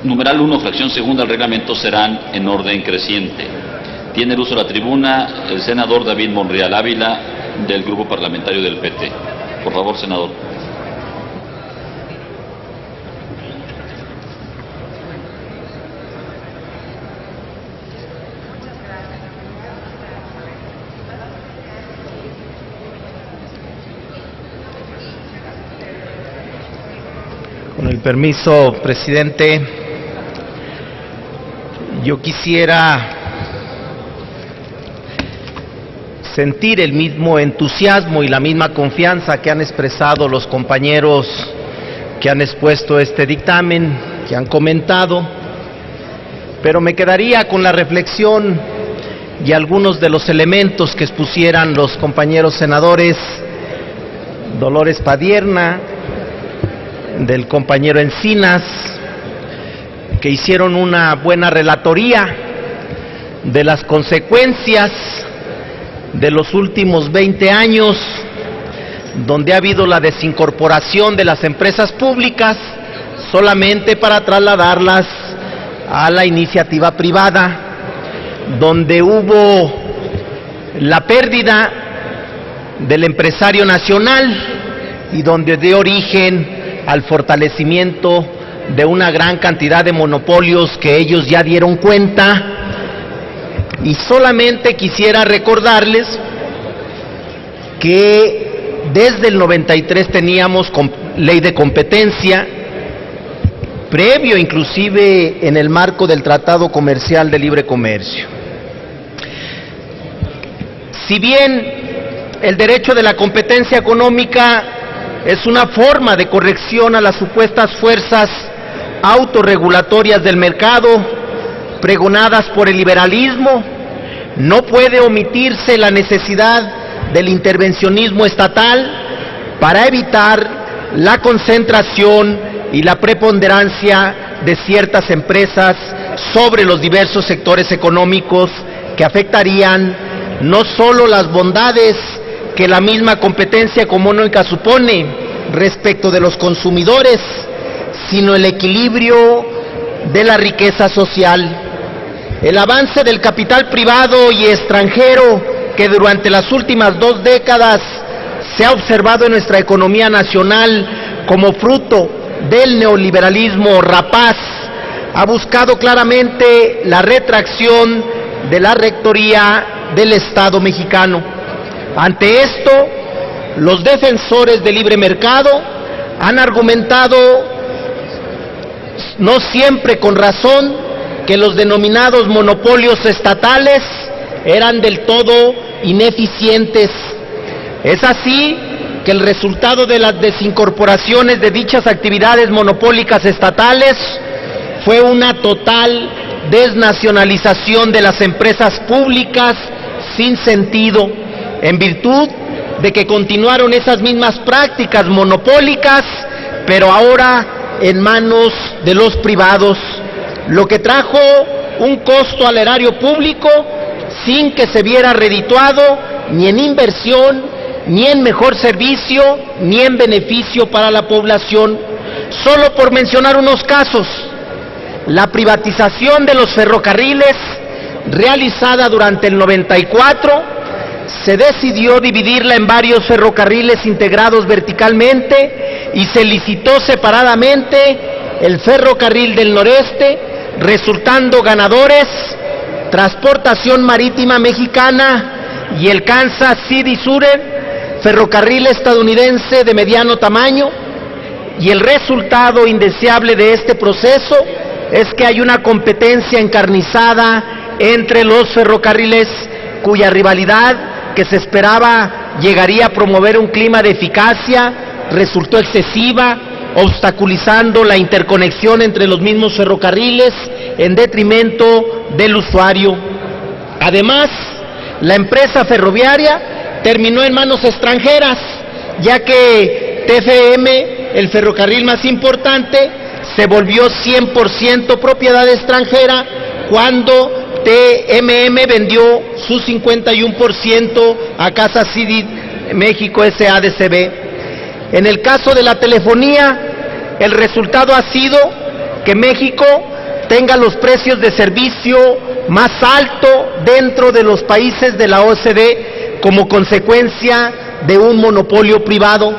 numeral 1, fracción segunda del reglamento serán en orden creciente. Tiene el uso de la tribuna el senador David Monreal Ávila, del Grupo Parlamentario del PT. Por favor, senador. Con el permiso, presidente, yo quisiera sentir el mismo entusiasmo y la misma confianza que han expresado los compañeros que han expuesto este dictamen, que han comentado, pero me quedaría con la reflexión y algunos de los elementos que expusieran los compañeros senadores Dolores Padierna, del compañero Encinas, que hicieron una buena relatoría de las consecuencias de los últimos 20 años, donde ha habido la desincorporación de las empresas públicas solamente para trasladarlas a la iniciativa privada, donde hubo la pérdida del empresario nacional y donde dio origen al fortalecimiento de una gran cantidad de monopolios que ellos ya dieron cuenta. Y solamente quisiera recordarles que desde el 93 teníamos ley de competencia, previo inclusive en el marco del Tratado Comercial de Libre Comercio. Si bien el derecho de la competencia económica es una forma de corrección a las supuestas fuerzas autorregulatorias del mercado, pregonadas por el liberalismo, no puede omitirse la necesidad del intervencionismo estatal para evitar la concentración y la preponderancia de ciertas empresas sobre los diversos sectores económicos que afectarían no solo las bondades que la misma competencia económica supone respecto de los consumidores, sino el equilibrio de la riqueza social. El avance del capital privado y extranjero que durante las últimas 2 décadas se ha observado en nuestra economía nacional como fruto del neoliberalismo rapaz ha buscado claramente la retracción de la rectoría del Estado mexicano. Ante esto, los defensores del libre mercado han argumentado, no siempre con razón, que los denominados monopolios estatales eran del todo ineficientes. Es así que el resultado de las desincorporaciones de dichas actividades monopólicas estatales fue una total desnacionalización de las empresas públicas sin sentido, en virtud de que continuaron esas mismas prácticas monopólicas, pero ahora en manos de los privados, lo que trajo un costo al erario público sin que se viera redituado ni en inversión, ni en mejor servicio, ni en beneficio para la población. Solo por mencionar unos casos, la privatización de los ferrocarriles, realizada durante el 94, se decidió dividirla en varios ferrocarriles integrados verticalmente y se licitó separadamente el ferrocarril del noreste, resultando ganadores Transportación Marítima Mexicana y el Kansas City Southern, ferrocarril estadounidense de mediano tamaño. Y el resultado indeseable de este proceso es que hay una competencia encarnizada entre los ferrocarriles cuya rivalidad, que se esperaba llegaría a promover un clima de eficacia, resultó excesiva, obstaculizando la interconexión entre los mismos ferrocarriles en detrimento del usuario. Además, la empresa ferroviaria terminó en manos extranjeras, ya que TFM, el ferrocarril más importante, se volvió 100% propiedad extranjera cuando TMM vendió su 51% a Casa City México SADCB. En el caso de la telefonía, el resultado ha sido que México tenga los precios de servicio más alto dentro de los países de la OCDE como consecuencia de un monopolio privado.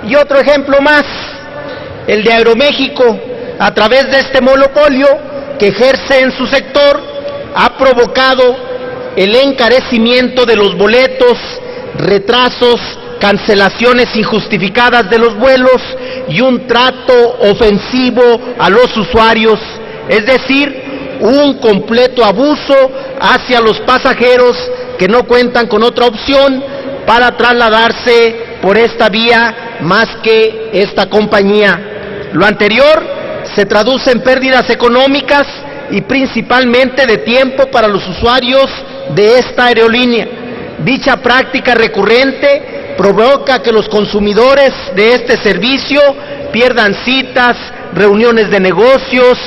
Y otro ejemplo más, el de Aeroméxico, a través de este monopolio que ejerce en su sector, ha provocado el encarecimiento de los boletos, retrasos, cancelaciones injustificadas de los vuelos y un trato ofensivo a los usuarios, es decir, un completo abuso hacia los pasajeros que no cuentan con otra opción para trasladarse por esta vía más que esta compañía. Lo anterior se traduce en pérdidas económicas y principalmente de tiempo para los usuarios de esta aerolínea. Dicha práctica recurrente provoca que los consumidores de este servicio pierdan citas, reuniones de negocios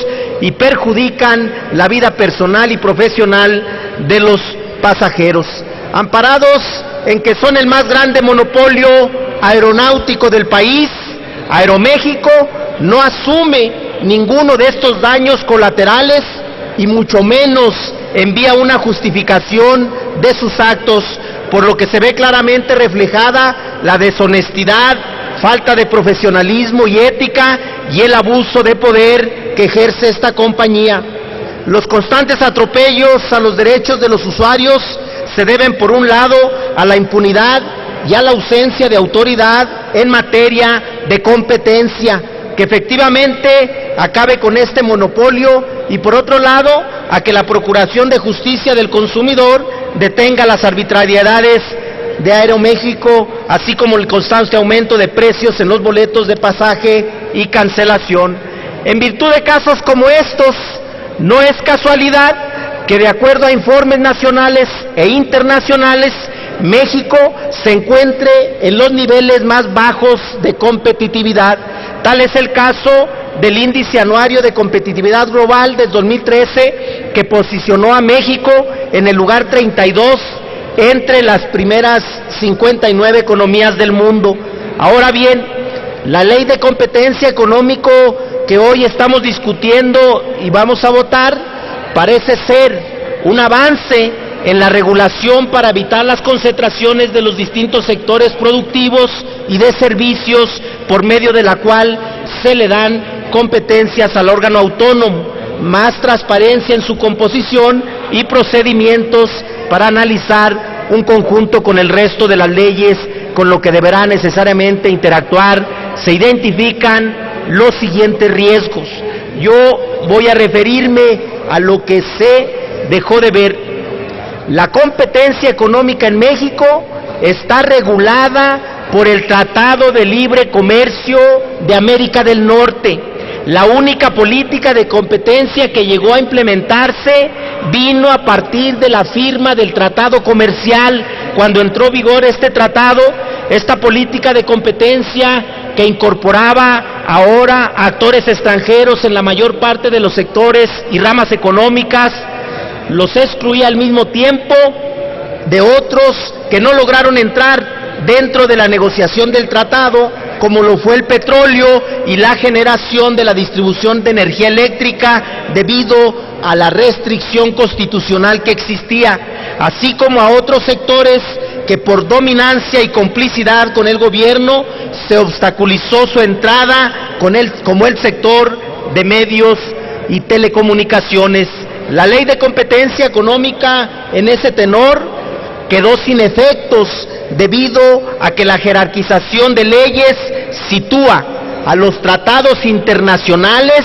y perjudican la vida personal y profesional de los pasajeros. Amparados en que son el más grande monopolio aeronáutico del país, Aeroméxico no asume ninguno de estos daños colaterales y mucho menos envía una justificación de sus actos, por lo que se ve claramente reflejada la deshonestidad, falta de profesionalismo y ética y el abuso de poder que ejerce esta compañía. Los constantes atropellos a los derechos de los usuarios se deben, por un lado, a la impunidad y a la ausencia de autoridad en materia de competencia, que efectivamente acabe con este monopolio, y por otro lado, a que la Procuración de Justicia del Consumidor detenga las arbitrariedades de Aeroméxico, así como el constante aumento de precios en los boletos de pasaje y cancelación. En virtud de casos como estos, no es casualidad que, de acuerdo a informes nacionales e internacionales, México se encuentre en los niveles más bajos de competitividad. Tal es el caso del Índice Anuario de Competitividad Global del 2013, que posicionó a México en el lugar 32 entre las primeras 59 economías del mundo. Ahora bien, la Ley de Competencia Económico que hoy estamos discutiendo y vamos a votar parece ser un avance en la regulación para evitar las concentraciones de los distintos sectores productivos y de servicios, por medio de la cual se le dan competencias al órgano autónomo, más transparencia en su composición y procedimientos para analizar un conjunto con el resto de las leyes, con lo que deberá necesariamente interactuar. Se identifican los siguientes riesgos. Yo voy a referirme a lo que se dejó de ver. La competencia económica en México está regulada por el Tratado de Libre Comercio de América del Norte. La única política de competencia que llegó a implementarse vino a partir de la firma del Tratado Comercial. Cuando entró en vigor este tratado, esta política de competencia que incorporaba ahora actores extranjeros en la mayor parte de los sectores y ramas económicas, los excluía al mismo tiempo de otros que no lograron entrar dentro de la negociación del tratado, como lo fue el petróleo y la generación de la distribución de energía eléctrica debido a la restricción constitucional que existía, así como a otros sectores que por dominancia y complicidad con el gobierno se obstaculizó su entrada como el sector de medios y telecomunicaciones. La Ley de Competencia Económica en ese tenor quedó sin efectos debido a que la jerarquización de leyes sitúa a los tratados internacionales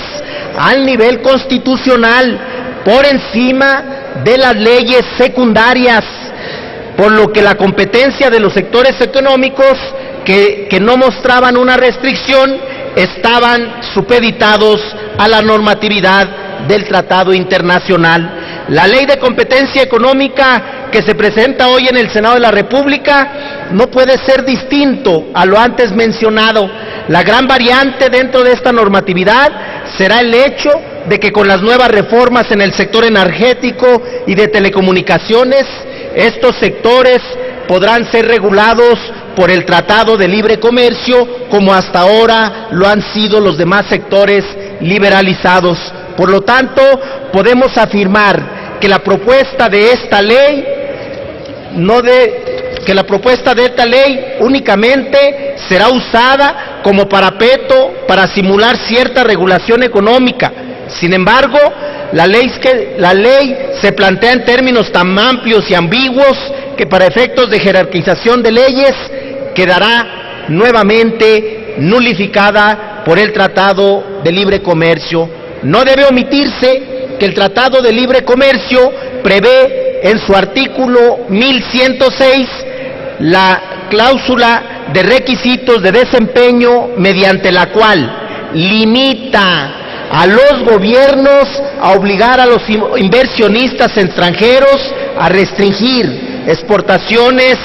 al nivel constitucional por encima de las leyes secundarias, por lo que la competencia de los sectores económicos que no mostraban una restricción estaban supeditados a la normatividad del tratado internacional. La Ley de Competencia Económica que se presenta hoy en el Senado de la República no puede ser distinto a lo antes mencionado. La gran variante dentro de esta normatividad será el hecho de que con las nuevas reformas en el sector energético y de telecomunicaciones, estos sectores podrán ser regulados por el Tratado de Libre Comercio, como hasta ahora lo han sido los demás sectores liberalizados. Por lo tanto, podemos afirmar que la propuesta de esta ley únicamente será usada como parapeto para simular cierta regulación económica. Sin embargo, la ley se plantea en términos tan amplios y ambiguos que para efectos de jerarquización de leyes quedará nuevamente nulificada por el Tratado de Libre Comercio. No debe omitirse que el Tratado de Libre Comercio prevé en su artículo 1106 la cláusula de requisitos de desempeño mediante la cual limita a los gobiernos a obligar a los inversionistas extranjeros a restringir exportaciones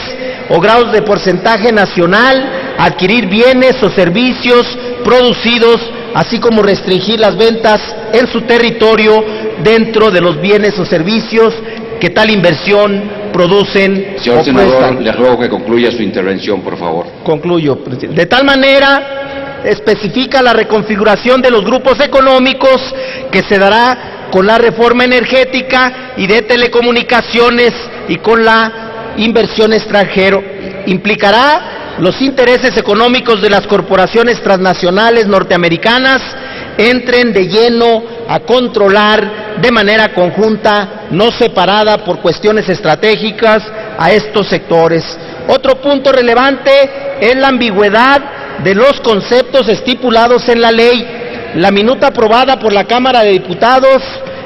o grados de porcentaje nacional, adquirir bienes o servicios producidos, así como restringir las ventas en su territorio dentro de los bienes o servicios que tal inversión producen. Señor senador, le ruego que concluya su intervención, por favor. Concluyo, presidente. De tal manera, especifica la reconfiguración de los grupos económicos que se dará con la reforma energética y de telecomunicaciones y con la inversión extranjera. Implicará los intereses económicos de las corporaciones transnacionales norteamericanas entren de lleno a controlar de manera conjunta, no separada por cuestiones estratégicas, a estos sectores. Otro punto relevante es la ambigüedad de los conceptos estipulados en la ley. La minuta aprobada por la Cámara de Diputados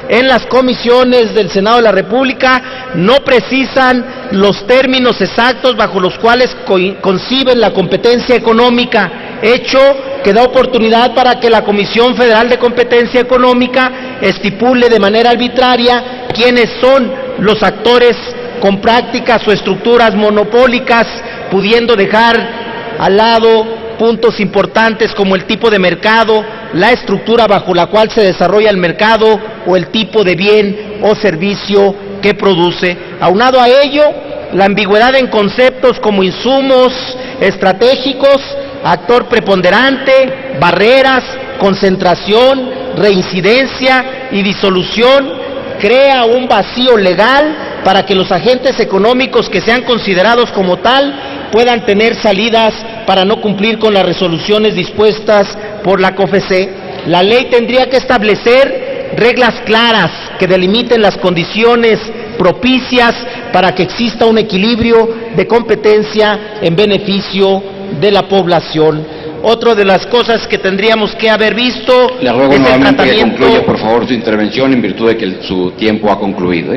en las comisiones del Senado de la República no precisan los términos exactos bajo los cuales conciben la competencia económica, hecho que da oportunidad para que la Comisión Federal de Competencia Económica estipule de manera arbitraria quiénes son los actores con prácticas o estructuras monopólicas, pudiendo dejar al lado puntos importantes como el tipo de mercado, la estructura bajo la cual se desarrolla el mercado o el tipo de bien o servicio que produce. Aunado a ello, la ambigüedad en conceptos como insumos estratégicos, actor preponderante, barreras, concentración, reincidencia y disolución, crea un vacío legal para que los agentes económicos que sean considerados como tal puedan tener salidas para no cumplir con las resoluciones dispuestas por la COFECE. La ley tendría que establecer reglas claras que delimiten las condiciones propicias para que exista un equilibrio de competencia en beneficio de la población. Otra de las cosas que tendríamos que haber visto le ruego es nuevamente que concluya, por favor, su intervención en virtud de que su tiempo ha concluido.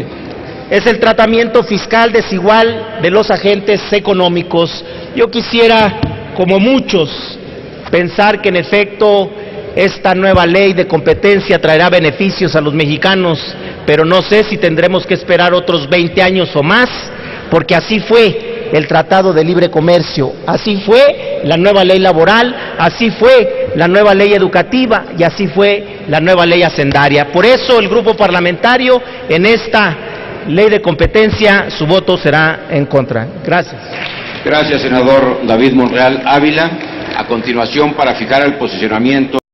Es el tratamiento fiscal desigual de los agentes económicos. Yo quisiera, como muchos, pensar que en efecto esta nueva ley de competencia traerá beneficios a los mexicanos, pero no sé si tendremos que esperar otros 20 años o más, porque así fue el Tratado de Libre Comercio, así fue la nueva ley laboral, así fue la nueva ley educativa y así fue la nueva ley hacendaria. Por eso el grupo parlamentario en esta ley de competencia, su voto será en contra. Gracias. Gracias, senador David Monreal Ávila. A continuación, para fijar el posicionamiento